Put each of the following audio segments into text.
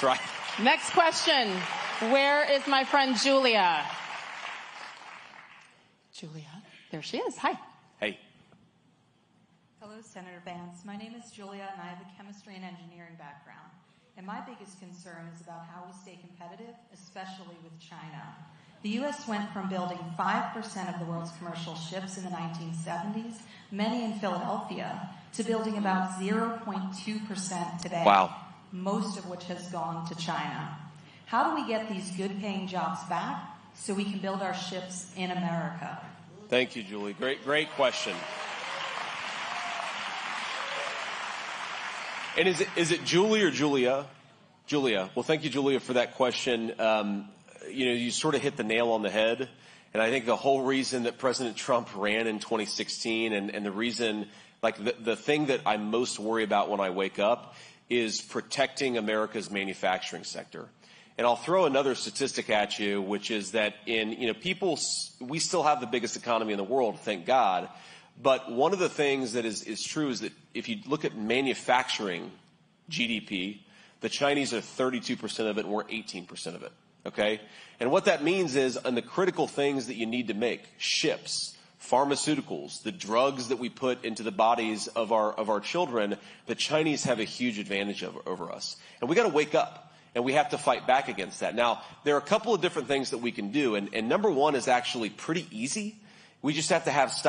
That's right. Next question. Where is my friend Julia? Julia, there she is. Hi. Hey. Hello, Senator Vance. My name is Julia, and I have a chemistry and engineering background. And my biggest concern is about how we stay competitive, especially with China. The U.S. went from building 5% of the world's commercial ships in the 1970s, many in Philadelphia, to building about 0.2% today. Wow. Most of which has gone to China. How do we get these good-paying jobs back so we can build our ships in America? Thank you, Julie. Great question. And is it Julie or Julia? Julia. Well, thank you, Julia, for that question. You sort of hit the nail on the head. And I think the whole reason that President Trump ran in 2016 and the reason, the thing that I most worry about when I wake up is protecting America's manufacturing sector. And I'll throw another statistic at you, which is that we still have the biggest economy in the world, thank God. But one of the things that is true is that if you look at manufacturing GDP, the Chinese are 32% of it and we're 18% of it. Okay? And what that means is on the critical things that you need to make, ships, pharmaceuticals, the drugs that we put into the bodies of our children, the Chinese have a huge advantage over us. And we got to wake up and we have to fight back against that. Now, there are a couple of different things that we can do. And number one is actually pretty easy. We just have to have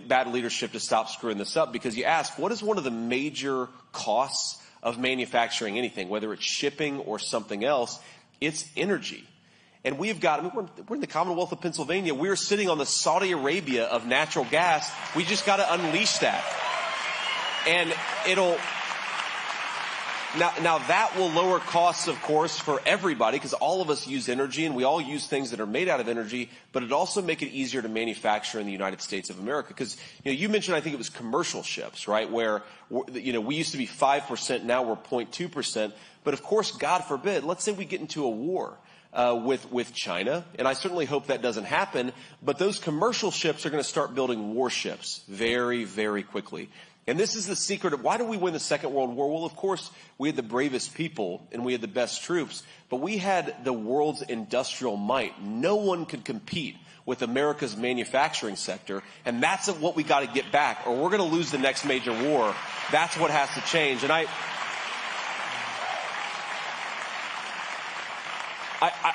bad leadership to stop screwing this up, because you ask, what is one of the major costs of manufacturing anything, whether it's shipping or something else? It's energy. And we're in the Commonwealth of Pennsylvania. We're sitting on the Saudi Arabia of natural gas. We just got to unleash that. And now that will lower costs, of course, for everybody, because all of us use energy and we all use things that are made out of energy, but it also make it easier to manufacture in the United States of America. Because, you mentioned, I think it was commercial ships, right? Where, we used to be 5%, now we're 0.2%. But of course, God forbid, let's say we get into a war with China, and I certainly hope that doesn't happen, but those commercial ships are going to start building warships very, very quickly. And this is the secret of why did we win the Second World War? Well, of course, we had the bravest people and we had the best troops, but we had the world's industrial might. No one could compete with America's manufacturing sector, and that's what we got to get back, or we're going to lose the next major war. That's what has to change. And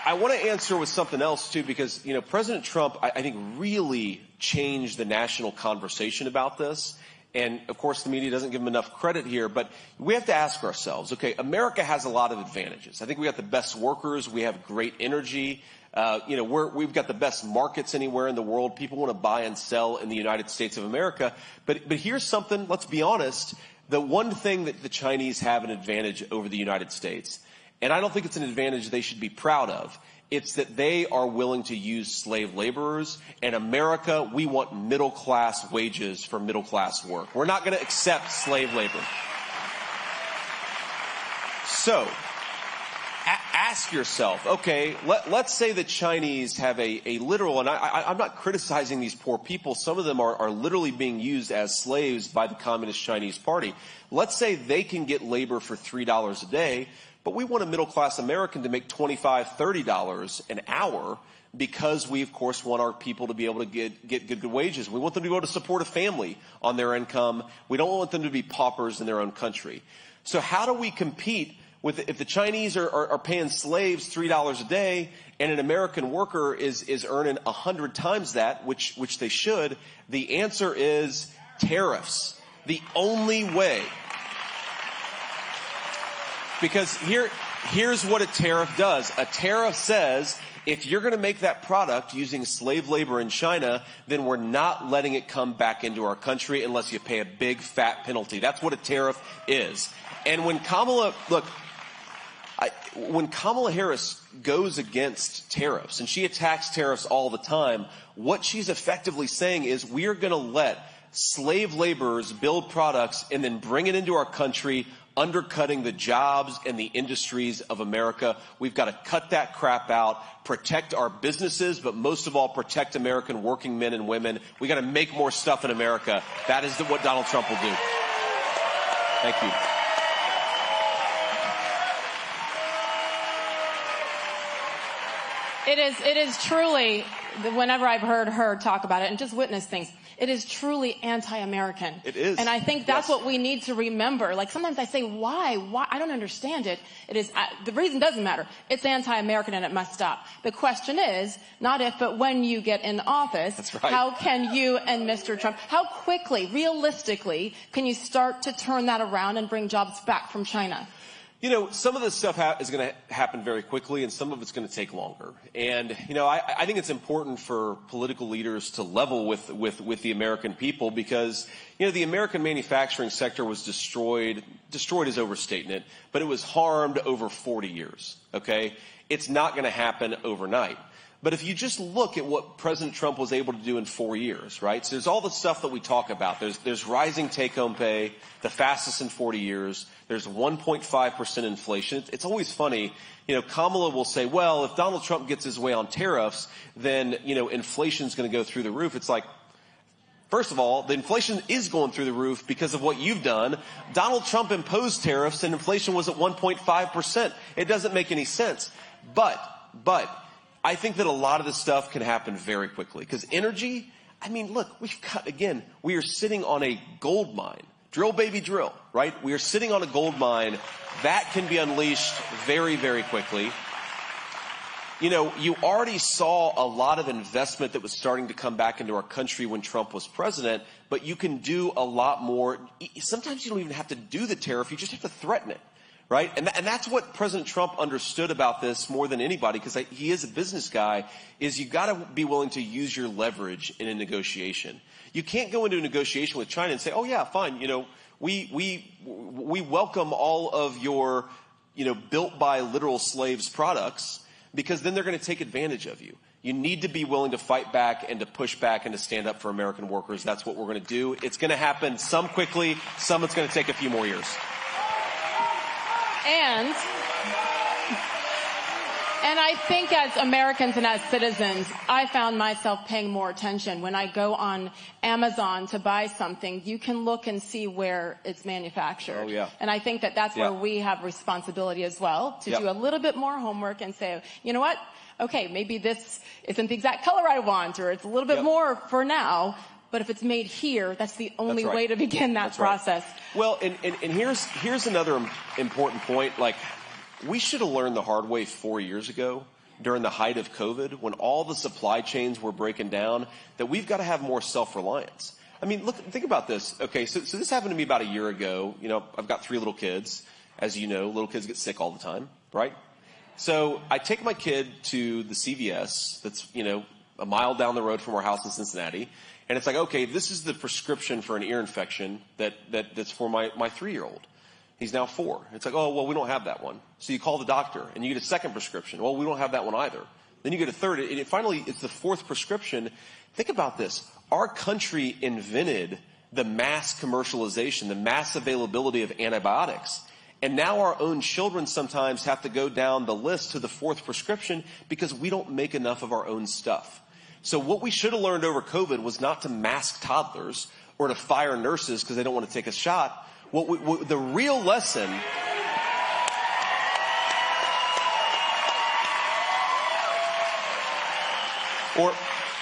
I want to answer with something else, too, because, President Trump, I think, really changed the national conversation about this. And, of course, the media doesn't give him enough credit here. But we have to ask ourselves, okay, America has a lot of advantages. I think we got the best workers. We have great energy. We've got the best markets anywhere in the world. People want to buy and sell in the United States of America. But here's something, let's be honest. The one thing that the Chinese have an advantage over the United States, and I don't think it's an advantage they should be proud of, it's that they are willing to use slave laborers. In America, we want middle-class wages for middle-class work. We're not going to accept slave labor. So, ask yourself, okay, let's say the Chinese have a literal, and I'm not criticizing these poor people. Some of them are literally being used as slaves by the Communist Chinese Party. Let's say they can get labor for $3 a day. But we want a middle-class American to make $25, $30 an hour because we, of course, want our people to be able to get good wages. We want them to be able to support a family on their income. We don't want them to be paupers in their own country. So how do we compete with if the Chinese are paying slaves $3 a day and an American worker is earning 100 times that, which they should? The answer is tariffs. The only way. Because here's what a tariff does. A tariff says, if you're going to make that product using slave labor in China, then we're not letting it come back into our country unless you pay a big fat penalty. That's what a tariff is. And when Kamala Harris goes against tariffs, and she attacks tariffs all the time, what she's effectively saying is we are going to let slave laborers build products and then bring it into our country, undercutting the jobs and the industries of America. We've got to cut that crap out, protect our businesses, but most of all, protect American working men and women. We got to make more stuff in America. That is what Donald Trump will do. Thank you. It is truly, whenever I've heard her talk about it and just witness things, it is truly anti-American. It is. And I think that's what we need to remember. Like sometimes I say, why? I don't understand it. It is, the reason doesn't matter. It's anti-American and it must stop. The question is, not if, but when you get in office, that's right. How can you and Mr. Trump, how quickly, realistically, can you start to turn that around and bring jobs back from China? You know, some of this stuff is going to happen very quickly, and some of it's going to take longer. And, you know, I think it's important for political leaders to level with the American people because, you know, the American manufacturing sector was destroyed is overstating it, but it was harmed over 40 years, okay? It's not going to happen overnight. But if you just look at what President Trump was able to do in 4 years, right? So there's all the stuff that we talk about. There's rising take-home pay, the fastest in 40 years. There's 1.5% inflation. It's always funny. You know, Kamala will say, well, if Donald Trump gets his way on tariffs, then, you know, inflation's going to go through the roof. It's like, first of all, the inflation is going through the roof because of what you've done. Donald Trump imposed tariffs and inflation was at 1.5%. It doesn't make any sense. But I think that a lot of this stuff can happen very quickly because energy, I mean, look, we are sitting on a gold mine. Drill, baby, drill, right? We are sitting on a gold mine that can be unleashed very, very quickly. You know, you already saw a lot of investment that was starting to come back into our country when Trump was president, but you can do a lot more. Sometimes you don't even have to do the tariff. You just have to threaten it. Right? And that's what President Trump understood about this more than anybody, because he is a business guy, is you got to be willing to use your leverage in a negotiation. You can't go into a negotiation with China and say, oh, yeah, fine. You know, we welcome all of your, you know, built by literal slaves products, because then they're going to take advantage of you. You need to be willing to fight back and to push back and to stand up for American workers. That's what we're going to do. It's going to happen some quickly, some it's going to take a few more years. And I think as Americans and as citizens, I found myself paying more attention. When I go on Amazon to buy something, you can look and see where it's manufactured. Oh, yeah. And I think that that's where we have responsibility as well, to do a little bit more homework and say, you know what? Okay, maybe this isn't the exact color I want, or it's a little bit more for now. But if it's made here, that's the only way to begin that process. Right. Well, and here's another important point. Like, we should have learned the hard way 4 years ago during the height of COVID, when all the supply chains were breaking down, that we've got to have more self-reliance. I mean, look, think about this. Okay, so this happened to me about a year ago. You know, I've got 3 little kids. As you know, little kids get sick all the time, right? So I take my kid to the CVS that's, you know, a mile down the road from our house in Cincinnati. And it's like, okay, this is the prescription for an ear infection that's for my 3-year-old. He's now 4. It's like, oh, well, we don't have that one. So you call the doctor and you get a second prescription. Well, we don't have that one either. Then you get a third. And finally, it's the 4th prescription. Think about this. Our country invented the mass commercialization, the mass availability of antibiotics. And now our own children sometimes have to go down the list to the 4th prescription because we don't make enough of our own stuff. So what we should have learned over COVID was not to mask toddlers or to fire nurses because they don't want to take a shot. The real lesson or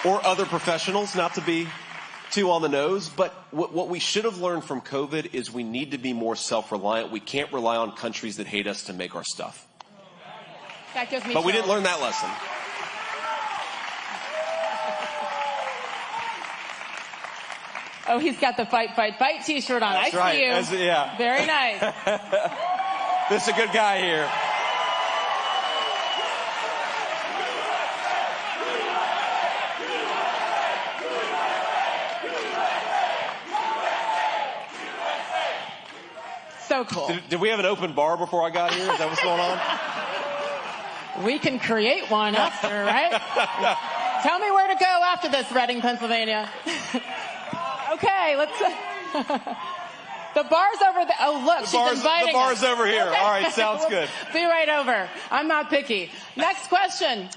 other professionals, not to be too on the nose, but what we should have learned from COVID is we need to be more self-reliant. We can't rely on countries that hate us to make our stuff. That gives me but we didn't learn that lesson. Oh, he's got the fight t-shirt on. That's I see you. Yeah. Very nice. This is a good guy here. So cool. Did we have an open bar before I got here? Is that what's going on? We can create one after, right? Tell me where to go after this, Reading, Pennsylvania. Okay, let's... The bar's over there. Oh, look, she's inviting The bar's us. over here. Okay. All right, sounds good. Be right over. I'm not picky. Next question.